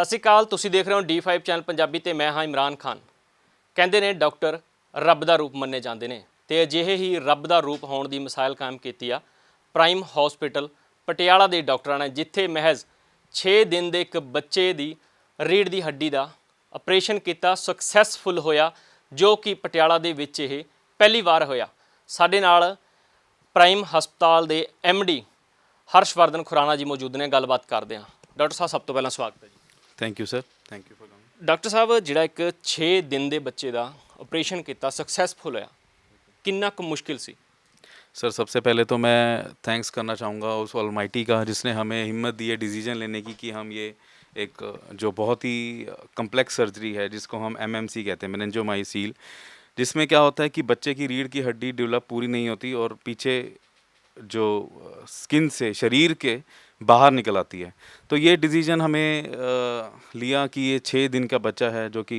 ਸ਼੍ਰੀ ਅਕਾਲ। ਤੁਸੀਂ ਦੇਖ ਰਹੇ ਹੋ D5 ਚੈਨਲ ਪੰਜਾਬੀ ਤੇ ਮੈਂ ਹਾਂ ਇਮਰਾਨ ਖਾਨ। ਕਹਿੰਦੇ ਨੇ ਡਾਕਟਰ ਰੱਬ ਦਾ ਰੂਪ ਮੰਨੇ ਜਾਂਦੇ ਨੇ ਤੇ ਅਜਿਹੇ ਹੀ ਰੱਬ ਦਾ ਰੂਪ ਹੋਣ ਦੀ ਮਿਸਾਲ ਕਾਇਮ ਕੀਤੀ ਆ ਪ੍ਰਾਈਮ ਹਸਪੀਟਲ ਪਟਿਆਲਾ ਦੇ ਡਾਕਟਰਾਂ ਨੇ, ਜਿੱਥੇ ਮਹਿਜ਼ 6 ਦਿਨ ਦੇ ਇੱਕ ਬੱਚੇ ਦੀ ਰੀੜ੍ਹ ਦੀ ਹੱਡੀ ਦਾ ਆਪਰੇਸ਼ਨ ਕੀਤਾ, ਸਕਸੈਸਫੁਲ ਹੋਇਆ, ਜੋ ਕਿ ਪਟਿਆਲਾ ਦੇ ਵਿੱਚ ਇਹ ਪਹਿਲੀ ਵਾਰ ਹੋਇਆ। ਸਾਡੇ ਨਾਲ ਪ੍ਰਾਈਮ ਹਸਪਤਾਲ ਦੇ MD ਹਰਸ਼ਵਰਧਨ ਖੁਰਾਨਾ ਜੀ ਮੌਜੂਦ ਨੇ, ਗੱਲਬਾਤ ਕਰਦੇ ਹਾਂ। ਡਾਕਟਰ ਸਾਹਿਬ, ਸਭ ਤੋਂ ਪਹਿਲਾਂ ਸਵਾਗਤ ਹੈ ਜੀ। Thank you sir, thank you for coming. Doctor ਸਾਹਿਬ, ਜਿਹੜਾ ਇੱਕ 6 ਦਿਨ ਦੇ ਬੱਚੇ ਦਾ ਆਪਰੇਸ਼ਨ ਕੀਤਾ, ਸਕਸੈਸਫੁਲ ਹੋਇਆ, ਕਿੰਨਾ ਕੁ ਮੁਸ਼ਕਿਲ ਸੀ? सर सबसे पहले तो मैं थैंक्स करना चाहूँगा उस ऑलमाइटी का जिसने हमें हिम्मत दी है डिसीजन लेने की कि हम ये एक जो बहुत ही कम्प्लेक्स सर्जरी है जिसको हम MMC कहते हैं, मेनिंजोमाइसील, जिसमें क्या होता है कि बच्चे की रीढ़ की हड्डी डेवलप पूरी नहीं होती और पीछे जो स्किन से शरीर के बाहर निकल आती है। तो ये डिसीजन हमें लिया कि ये 6 दिन का बच्चा है जो कि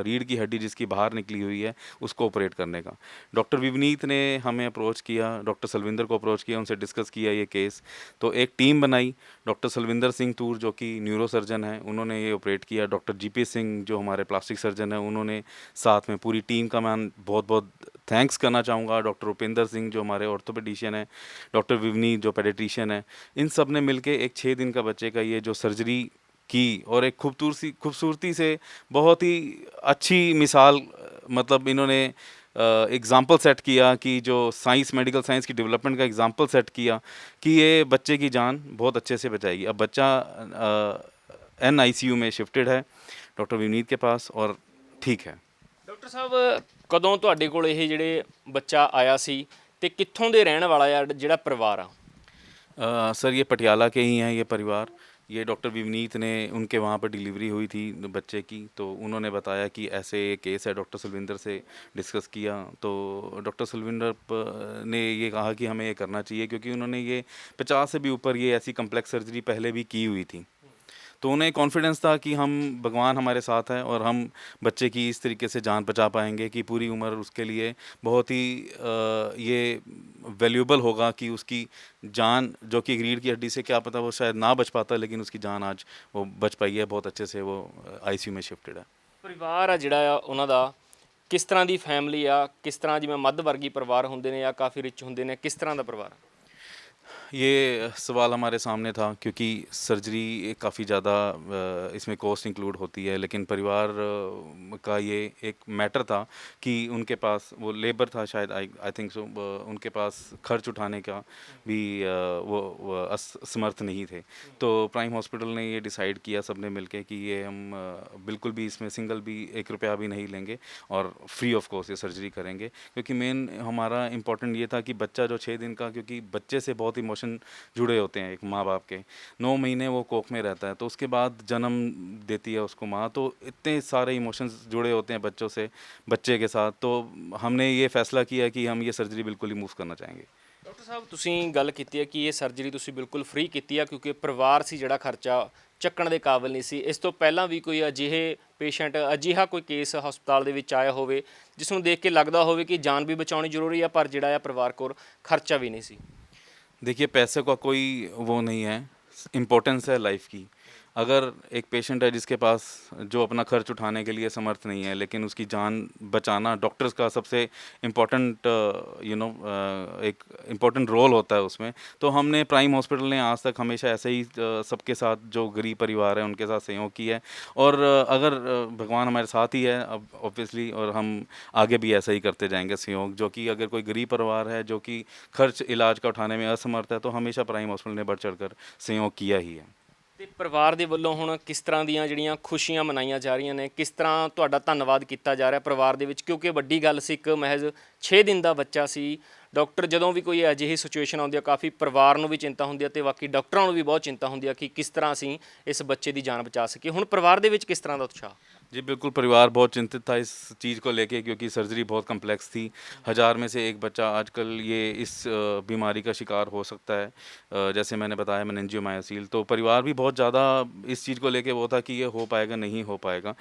रीढ़ की हड्डी जिसकी बाहर निकली हुई है उसको ऑपरेट करने का। डॉक्टर विवनीत ने हमें अप्रोच किया, डॉक्टर सलविंदर को अप्रोच किया, उनसे डिस्कस किया ये केस। तो एक टीम बनाई, डॉक्टर सलविंदर सिंह तूर जो कि न्यूरो सर्जन हैं उन्होंने ये ऑपरेट किया, डॉक्टर GP सिंह जो हमारे प्लास्टिक सर्जन हैं उन्होंने साथ में, पूरी टीम का मैं बहुत बहुत थैंक्स करना चाहूँगा। डॉक्टर उपेंद्र सिंह जो हमारे ऑर्थोपेडिशियन हैं, डॉक्टर विवनीत जो पेडिट्रिशियन है, इन सब ने मिलके एक 6 दिन का बच्चे का ये जो सर्जरी की और एक खूबसूरती से बहुत ही अच्छी मिसाल, मतलब इन्होंने एग्ज़ाम्पल सेट किया कि जो साइंस, मेडिकल साइंस की डेवलपमेंट का एग्ज़ाम्पल सेट किया कि ये बच्चे की जान बहुत अच्छे से बचाएगी। अब बच्चा NICU में शिफ्टेड है डॉक्टर विवनीत के पास और ठीक है। ਡਾਕਟਰ ਸਾਹਿਬ, ਕਦੋਂ ਤੁਹਾਡੇ ਕੋਲ ਇਹ ਜਿਹੜੇ ਬੱਚਾ ਆਇਆ ਸੀ ਤੇ ਕਿੱਥੋਂ ਦੇ ਰਹਿਣ ਵਾਲਾ ਆ ਜਿਹੜਾ ਪਰਿਵਾਰ ਆ? सर ये पटियाला के ही हैं ये परिवार। ये डॉक्टर विवनीत ने, उनके वहाँ पर डिलीवरी हुई थी बच्चे की, तो उन्होंने बताया कि ऐसे केस है। डॉक्टर सलविंदर से डिस्कस किया तो डॉक्टर सलविंदर ने ये कहा कि हमें ये करना चाहिए क्योंकि उन्होंने ये 50 से भी ऊपर ये ऐसी कम्प्लेक्स सर्जरी पहले भी की हुई थी। तो उन्हें कॉन्फिडेंस था कि हम, भगवान हमारे साथ है और हम बच्चे की इस तरीके से जान बचा पाएंगे कि पूरी उम्र उसके लिए बहुत ही ये वैल्यूएबल होगा कि उसकी जान, जो कि रीढ़ की हड्डी से क्या पता वो शायद ना बच पाता, लेकिन उसकी जान आज वो बच पाई है, बहुत अच्छे से वो ICU में शिफ्टेड है। ਪਰਿਵਾਰ ਆ ਜਿਹੜਾ ਆ ਉਹਨਾਂ ਦਾ ਕਿਸ ਤਰ੍ਹਾਂ ਦੀ ਫੈਮਿਲੀ ਆ, ਕਿਸ ਤਰ੍ਹਾਂ, ਜਿਵੇਂ ਮੱਧ ਵਰਗੀ ਪਰਿਵਾਰ ਹੁੰਦੇ ਨੇ ਜਾਂ ਕਾਫੀ ਰਿਚ ਹੁੰਦੇ ਨੇ, ਕਿਸ ਤਰ੍ਹਾਂ ਦਾ ਪਰਿਵਾਰ ਆ? ये सवाल हमारे सामने था क्योंकि सर्जरी काफ़ी ज़्यादा इसमें कॉस्ट इंक्लूड होती है, लेकिन परिवार का ये एक मैटर था कि उनके पास वो लेबर था शायद, आई थिंक सो, उनके पास खर्च उठाने का भी वो असमर्थ नहीं थे। तो प्राइम हॉस्पिटल ने ये डिसाइड किया सब ने मिलके कि ये हम बिल्कुल भी इसमें सिंगल भी 1 रुपया भी नहीं लेंगे और फ्री ऑफ कॉस्ट ये सर्जरी करेंगे, क्योंकि मेन हमारा इम्पोर्टेंट ये था कि बच्चा जो 6 दिन का, क्योंकि बच्चे से बहुत इमोशन जुड़े होते हैं एक माँ बाप के, 9 महीने वो कोख में रहता है, तो उसके बाद जन्म देती है उसको माँ, तो इतने सारे इमोशंस जुड़े होते हैं बच्चों से, बच्चे के साथ। तो हमने ये फैसला किया कि हम ये सर्जरी बिल्कुल ही मूव करना चाहेंगे। ਡਾਕਟਰ ਸਾਹਿਬ, ਤੁਸੀਂ ਗੱਲ ਕੀਤੀ ਹੈ ਕਿ ਇਹ ਸਰਜਰੀ ਤੁਸੀਂ ਬਿਲਕੁਲ ਫ੍ਰੀ ਕੀਤੀ ਆ ਕਿਉਂਕਿ ਪਰਿਵਾਰ ਸੀ ਜਿਹੜਾ ਖਰਚਾ ਚੱਕਣ ਦੇ ਕਾਬਿਲ ਨਹੀਂ ਸੀ। ਇਸ ਤੋਂ ਪਹਿਲਾਂ ਵੀ ਕੋਈ ਅਜਿਹੇ ਪੇਸ਼ੈਂਟ, ਅਜਿਹਾ ਕੋਈ ਕੇਸ ਹਸਪਤਾਲ ਦੇ ਵਿੱਚ ਆਇਆ ਹੋਵੇ ਜਿਸ ਨੂੰ ਦੇਖ ਕੇ ਲੱਗਦਾ ਹੋਵੇ ਕਿ ਜਾਨ ਵੀ ਬਚਾਉਣੀ ਜ਼ਰੂਰੀ ਆ, ਪਰ ਜਿਹੜਾ ਆ ਪਰਿਵਾਰ ਕੋਲ ਖਰਚਾ ਵੀ ਨਹੀਂ ਸੀ? देखिए, पैसे का कोई वो नहीं है, इम्पोर्टेंस है लाइफ की। अगर एक पेशेंट है जिसके पास जो अपना खर्च उठाने के लिए समर्थ नहीं है, लेकिन उसकी जान बचाना डॉक्टर्स का सबसे इम्पोर्टेंट एक इम्पोर्टेंट रोल होता है उसमें। तो हमने, प्राइम हॉस्पिटल ने आज तक हमेशा ऐसे ही सबके साथ, जो गरीब परिवार है उनके साथ सहयोग किया है, और अगर भगवान हमारे साथ ही है अब ऑब्वियसली, और हम आगे भी ऐसा ही करते जाएंगे सहयोग, जो कि अगर कोई गरीब परिवार है जो कि खर्च इलाज का उठाने में असमर्थ है, तो हमेशा प्राइम हॉस्पिटल ने बढ़ चढ़ कर सहयोग किया ही है। ਤੇ ਪਰਿਵਾਰ ਦੇ ਵੱਲੋਂ ਹੁਣ ਕਿਸ ਤਰ੍ਹਾਂ ਦੀਆਂ ਜਿਹੜੀਆਂ ਖੁਸ਼ੀਆਂ ਮਨਾਈਆਂ ਜਾ ਰਹੀਆਂ ਨੇ, ਕਿਸ ਤਰ੍ਹਾਂ ਤੁਹਾਡਾ ਧੰਨਵਾਦ ਕੀਤਾ ਜਾ ਰਿਹਾ ਪਰਿਵਾਰ ਦੇ ਵਿੱਚ? ਕਿਉਂਕਿ ਵੱਡੀ ਗੱਲ ਸੀ, ਇੱਕ ਮਹਿਜ਼ 6 ਦਿਨ ਦਾ ਬੱਚਾ ਸੀ। ਡਾਕਟਰ ਜਦੋਂ ਵੀ ਕੋਈ ਅਜਿਹੀ ਸਿਚੁਏਸ਼ਨ ਆਉਂਦੀ ਆ, ਕਾਫੀ ਪਰਿਵਾਰ ਨੂੰ ਵੀ ਚਿੰਤਾ ਹੁੰਦੀ ਆ ਤੇ ਬਾਕੀ ਡਾਕਟਰਾਂ ਨੂੰ ਵੀ ਬਹੁਤ ਚਿੰਤਾ ਹੁੰਦੀ ਆ ਕਿ ਕਿਸ ਤਰ੍ਹਾਂ ਅਸੀਂ ਇਸ ਬੱਚੇ ਦੀ ਜਾਨ ਬਚਾ ਸਕੀਏ। ਹੁਣ ਪਰਿਵਾਰ ਦੇ ਵਿੱਚ ਕਿਸ ਤਰ੍ਹਾਂ ਦਾ ਉਤਸ਼ਾਹ? जी बिल्कुल, परिवार बहुत चिंतित था इस चीज़ को लेके, क्योंकि सर्जरी बहुत कम्प्लेक्स थी। 1000 में से एक बच्चा आजकल ये इस बीमारी का शिकार हो सकता है। जैसे मैंने बताया मेनिंजियोमायोसिल, तो परिवार भी बहुत ज़्यादा इस चीज़ को लेके वो था कि ये हो पाएगा, नहीं हो पाएगा।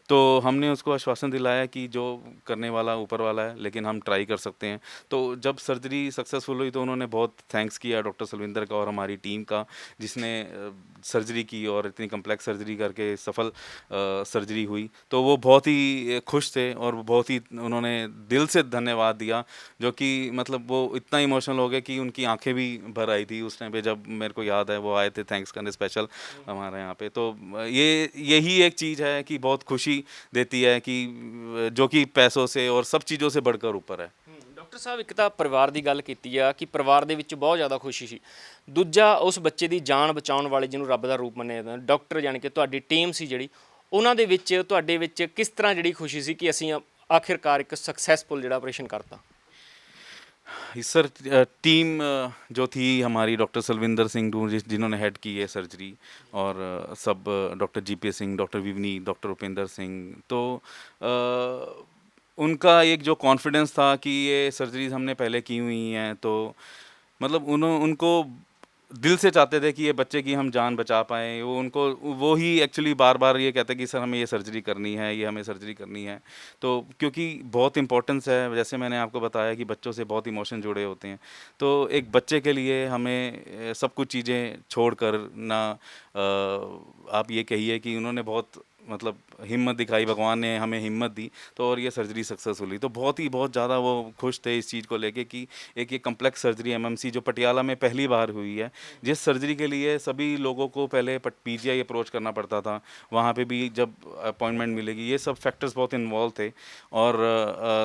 तो हमने उसको आश्वासन दिलाया कि जो करने वाला ऊपर वाला है, लेकिन हम ट्राई कर सकते हैं। तो जब सर्जरी सक्सेसफुल हुई तो उन्होंने बहुत थैंक्स किया डॉक्टर सलविंदर का और हमारी टीम का, जिसने सर्जरी की और इतनी कम्प्लेक्स सर्जरी करके सफल सर्जरी हुई। तो वो बहुत ही खुश थे और बहुत ही उन्होंने दिल से धन्यवाद दिया, जो कि मतलब वो इतना इमोशनल हो गए कि उनकी आंखें भी भर आई थी उस टाइम पे, जब मेरे को याद है वो आए थे थैंक्स करने स्पेशल हमारे यहाँ पे। तो यही एक चीज़ है कि बहुत खुशी देती है, कि जो कि पैसों से और सब चीज़ों से बढ़कर ऊपर है। ਡਾਕਟਰ ਸਾਹਿਬ ਇੱਕ ਤਾਂ ਪਰਿਵਾਰ ਦੀ ਗੱਲ ਕੀਤੀ ਆ ਕਿ ਪਰਿਵਾਰ ਦੇ ਵਿੱਚ ਬਹੁਤ ਜ਼ਿਆਦਾ ਖੁਸ਼ੀ ਸੀ। ਦੂਜਾ ਉਸ ਬੱਚੇ ਦੀ ਜਾਨ ਬਚਾਉਣ ਵਾਲੇ ਜਿਹਨੂੰ ਰੱਬ ਦਾ ਰੂਪ ਮੰਨਿਆ ਜਾਂਦਾ ਡਾਕਟਰ ਯਾਨੀ ਕਿ ਤੁਹਾਡੀ ਟੀਮ ਸੀ ਜਿਹੜੀ, ਉਹਨਾਂ ਦੇ ਵਿੱਚ ਤੁਹਾਡੇ ਵਿੱਚ ਕਿਸ ਤਰ੍ਹਾਂ ਜਿਹੜੀ ਖੁਸ਼ੀ ਸੀ ਕਿ ਅਸੀਂ ਆਖਿਰਕਾਰ ਇੱਕ ਸਕਸੈਸਫੁਲ ਜਿਹੜਾ ਆਪਰੇਸ਼ਨ ਕਰਤਾ। सर टीम जो थी हमारी, डॉक्टर सलविंदर सिंह टूर जिन्होंने हेड की है सर्जरी, और सब doctor GP Singh, doctor Vivneet, doctor Upendra Singh, तो उनका एक जो कॉन्फिडेंस था कि ये सर्जरीज हमने पहले की हुई हैं, तो मतलब उनको दिल से चाहते थे कि ये बच्चे की हम जान बचा पाएँ। वो ही एक्चुअली बार बार ये कहते कि सर हमें ये सर्जरी करनी है, ये हमें सर्जरी करनी है। तो क्योंकि बहुत इम्पोर्टेंस है, जैसे मैंने आपको बताया कि बच्चों से बहुत इमोशन जुड़े होते हैं, तो एक बच्चे के लिए हमें सब कुछ चीज़ें छोड़कर ना, आप ये कहिए कि उन्होंने बहुत मतलब हिम्मत दिखाई, भगवान ने हमें हिम्मत दी, तो और ये सर्जरी सक्सेसफुल हुई। तो बहुत ज़्यादा वो खुश थे इस चीज़ को लेके कि एक ये कम्प्लेक्स सर्जरी एमएमसी जो पटियाला में पहली बार हुई है, जिस सर्जरी के लिए सभी लोगों को पहले पीजीआई अप्रोच करना पड़ता था, वहाँ पे भी जब अपॉइंटमेंट मिलेगी, ये सब फैक्टर्स बहुत इन्वॉल्व थे। और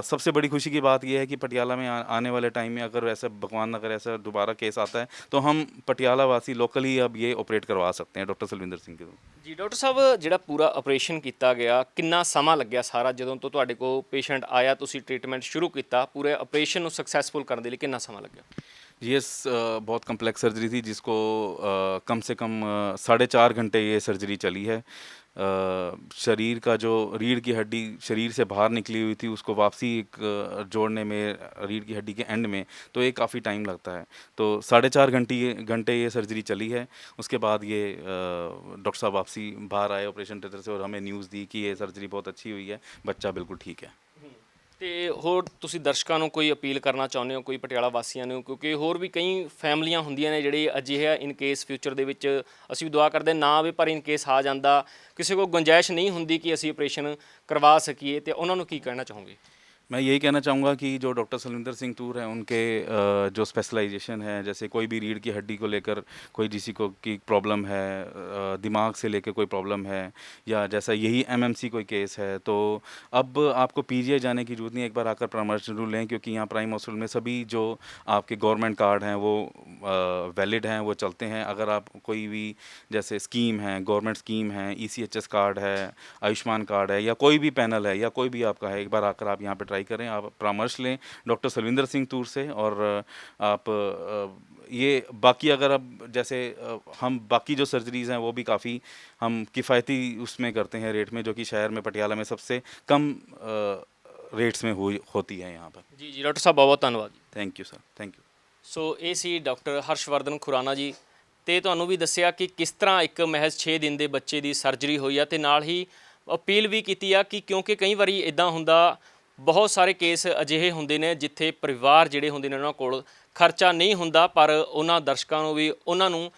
सबसे बड़ी खुशी की बात यह है कि पटियाला में आने वाले टाइम में अगर ऐसा भगवान अगर ऐसा दोबारा केस आता है, तो हम पटियाला वासी लोकल ही अब ये ऑपरेट करवा सकते हैं डॉक्टर सलविंदर सिंह के। ਜੀ ਡਾਕਟਰ ਸਾਹਿਬ ਜਿਹੜਾ ਪੂਰਾ ਆਪਰੇਸ਼ਨ ਕੀਤਾ ਗਿਆ ਕਿੰਨਾ ਸਮਾਂ ਲੱਗਿਆ ਸਾਰਾ, ਜਦੋਂ ਤੋਂ ਤੁਹਾਡੇ ਕੋਲ ਪੇਸ਼ੈਂਟ ਆਇਆ ਤੁਸੀਂ ਟ੍ਰੀਟਮੈਂਟ ਸ਼ੁਰੂ ਕੀਤਾ, ਪੂਰੇ ਆਪਰੇਸ਼ਨ ਨੂੰ ਸਕਸੈਸਫੁਲ ਕਰਨ ਦੇ ਲਈ ਕਿੰਨਾ समा लग गया। ये बहुत कम्प्लेक्स सर्जरी थी, जिसको कम से कम 4.5 घंटे ये सर्जरी चली है। शरीर का जो रीढ़ की हड्डी शरीर से बाहर निकली हुई थी, उसको वापसी एक जोड़ने में रीढ़ की हड्डी के एंड में, तो ये काफ़ी टाइम लगता है। तो 4.5 घंटे ये सर्जरी चली है। उसके बाद ये डॉक्टर साहब वापसी बाहर आए ऑपरेशन थिएटर से और हमें न्यूज़ दी कि ये सर्जरी बहुत अच्छी हुई है, बच्चा बिल्कुल ठीक है। ਤੇ ਹੋਰ ਤੁਸੀਂ ਦਰਸ਼ਕਾਂ ਨੂੰ ਕੋਈ ਅਪੀਲ ਕਰਨਾ ਚਾਹੁੰਦੇ ਹੋ, ਕੋਈ ਪਟਿਆਲਾ ਵਾਸੀਆਂ ਨੂੰ, ਕਿਉਂਕਿ ਹੋਰ ਵੀ ਕਈ ਫੈਮਲੀਆਂ ਹੁੰਦੀਆਂ ਨੇ ਜਿਹੜੇ ਅਜਿਹਾ ਇਨ ਕੇਸ ਫਿਊਚਰ ਦੇ ਵਿੱਚ ਅਸੀਂ ਵੀ ਦੁਆ ਕਰਦੇ ਨਾ ਆਵੇ, ਪਰ ਇਨ ਕੇਸ ਆ ਜਾਂਦਾ, ਕਿਸੇ ਕੋਲ ਗੁੰਜਾਇਸ਼ ਨਹੀਂ ਹੁੰਦੀ ਕਿ ਅਸੀਂ ਆਪਰੇਸ਼ਨ ਕਰਵਾ ਸਕੀਏ, ਤੇ ਉਹਨਾਂ ਨੂੰ ਕੀ ਕਹਿਣਾ ਚਾਹੋਗੇ। मैं यही कहना चाहूँगा कि जो डॉक्टर सलविंदर सिंह टूर हैं, उनके जो स्पेशलाइजेशन है, जैसे कोई भी रीढ़ की हड्डी को लेकर कोई जिसी को की प्रॉब्लम है, दिमाग से लेकर कोई प्रॉब्लम है, या जैसा यही एमएमसी कोई केस है, तो अब आपको पीजीआई जाने की जरूरत नहीं, एक बार आकर परामर्श जरूर लें, क्योंकि यहाँ प्राइम हॉस्पिटल में सभी जो आपके गवर्नमेंट कार्ड हैं वो वैलिड हैं, वो चलते हैं। अगर आप कोई भी जैसे स्कीम है, गवर्नमेंट स्कीम है, ECHS कार्ड है, आयुष्मान कार्ड है, या कोई भी पैनल है, या कोई भी आपका है, एक बार आकर आप यहाँ पर ट्राई करें, आप परामर्श लें डॉक्टर सलविंदर सिंह टूर से। और आप ये बाकी अगर अब जैसे हम बाकी जो सर्जरीज़ हैं वो भी काफ़ी हम किफ़ायती उसमें करते हैं रेट में, जो कि शहर में पटियाला में सबसे कम रेट्स में होती है यहाँ पर। जी डॉक्टर साहब बहुत बहुत धन्यवाद जी। Thank you sir, thank you. ਸੋ ਇਹ ਸੀ ਡਾਕਟਰ ਹਰਸ਼ਵਰਧਨ ਖੁਰਾਨਾ ਜੀ, ਤੇ ਤੁਹਾਨੂੰ ਵੀ ਦੱਸਿਆ ਕਿ ਕਿਸ ਤਰ੍ਹਾਂ ਇੱਕ ਮਹਿਜ਼ 6 ਦਿਨ ਦੇ ਬੱਚੇ ਦੀ ਸਰਜਰੀ ਹੋਈ ਆ, ਤੇ ਨਾਲ ਹੀ ਅਪੀਲ ਵੀ ਕੀਤੀ ਆ ਕਿ ਕਿਉਂਕਿ ਕਈ ਵਾਰੀ ਇੱਦਾਂ ਹੁੰਦਾ, ਬਹੁਤ ਸਾਰੇ ਕੇਸ ਅਜਿਹੇ ਹੁੰਦੇ ਨੇ ਜਿੱਥੇ ਪਰਿਵਾਰ ਜਿਹੜੇ ਹੁੰਦੇ ਨੇ ਉਹਨਾਂ ਕੋਲ ਖਰਚਾ ਨਹੀਂ ਹੁੰਦਾ, ਪਰ ਉਹਨਾਂ ਦਰਸ਼ਕਾਂ ਨੂੰ ਵੀ ਉਹਨਾਂ ਨੂੰ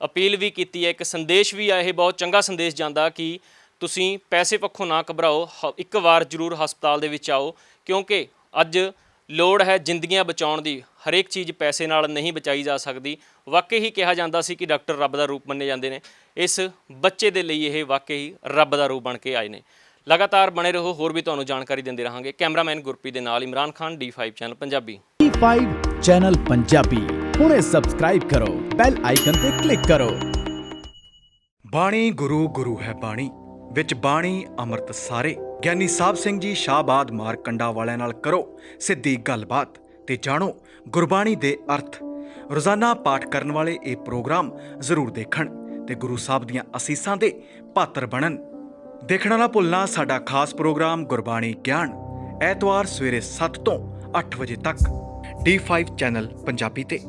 ਅਪੀਲ ਵੀ ਕੀਤੀ ਹੈ, ਇੱਕ ਸੰਦੇਸ਼ ਵੀ ਆ, ਇਹ ਬਹੁਤ ਚੰਗਾ ਸੰਦੇਸ਼ ਜਾਂਦਾ ਕਿ ਤੁਸੀਂ ਪੈਸੇ ਪੱਖੋਂ ਨਾ ਘਬਰਾਓ, ਇੱਕ ਵਾਰ ਜ਼ਰੂਰ ਹਸਪਤਾਲ ਦੇ ਵਿੱਚ ਆਓ, ਕਿਉਂਕਿ ਅੱਜ ਲੋੜ ਹੈ ਜ਼ਿੰਦਗੀਆਂ ਬਚਾਉਣ ਦੀ। ਹਰੇਕ ਚੀਜ਼ ਪੈਸੇ ਨਾਲ ਨਹੀਂ ਬਚਾਈ ਜਾ ਸਕਦੀ। ਵਾਕਈ ਹੀ ਕਿਹਾ ਜਾਂਦਾ ਸੀ ਕਿ ਡਾਕਟਰ ਰੱਬ ਦਾ ਰੂਪ ਮੰਨੇ ਜਾਂਦੇ ਨੇ, ਇਸ ਬੱਚੇ ਦੇ ਲਈ ਇਹ ਵਾਕਈ ਰੱਬ ਦਾ ਰੂਪ ਬਣ ਕੇ ਆਏ ਨੇ। ਲਗਾਤਾਰ ਬਣੇ ਰਹੋ, ਹੋਰ ਵੀ ਤੁਹਾਨੂੰ ਜਾਣਕਾਰੀ ਦਿੰਦੇ ਰਹਾਂਗੇ। ਕੈਮਰਾਮੈਨ ਗੁਰਪ੍ਰੀਤ ਦੇ ਨਾਲ Imran Khan, D5 channel Punjabi. D5 channel Punjabi ਹੁਣੇ ਸਬਸਕ੍ਰਾਈਬ ਕਰੋ, ਬੈਲ ਆਈਕਨ ਤੇ ਕਲਿੱਕ ਕਰੋ। ਬਾਣੀ ਗੁਰੂ ਗੁਰੂ ਹੈ ਬਾਣੀ, ਵਿੱਚ ਬਾਣੀ ਅੰਮ੍ਰਿਤ ਸਾਰੇ। ਗਿਆਨੀ ਸਾਹਿਬ ਸਿੰਘ ਜੀ ਸ਼ਾਹਬਾਦ ਮਾਰਕੰਡਾ ਵਾਲਿਆਂ ਨਾਲ ਕਰੋ ਸਿੱਧੀ ਗੱਲਬਾਤ ਤੇ ਜਾਣੋ ਗੁਰਬਾਣੀ ਦੇ ਅਰਥ। ਰੋਜ਼ਾਨਾ ਪਾਠ ਕਰਨ ਵਾਲੇ ਇਹ ਪ੍ਰੋਗਰਾਮ ਜ਼ਰੂਰ ਦੇਖਣ ਤੇ ਗੁਰੂ ਸਾਹਿਬ ਦੀਆਂ ਅਸੀਸਾਂ ਦੇ ਪਾਤਰ ਬਣਨ। ਦੇਖਣਾ ਨਾ ਭੁੱਲਣਾ ਸਾਡਾ ਖਾਸ ਪ੍ਰੋਗਰਾਮ ਗੁਰਬਾਣੀ ਗਿਆਨ ਐਤਵਾਰ ਸਵੇਰੇ 7 ਤੋਂ 8 ਵਜੇ ਤੱਕ D5 ਚੈਨਲ ਪੰਜਾਬੀ ਤੇ।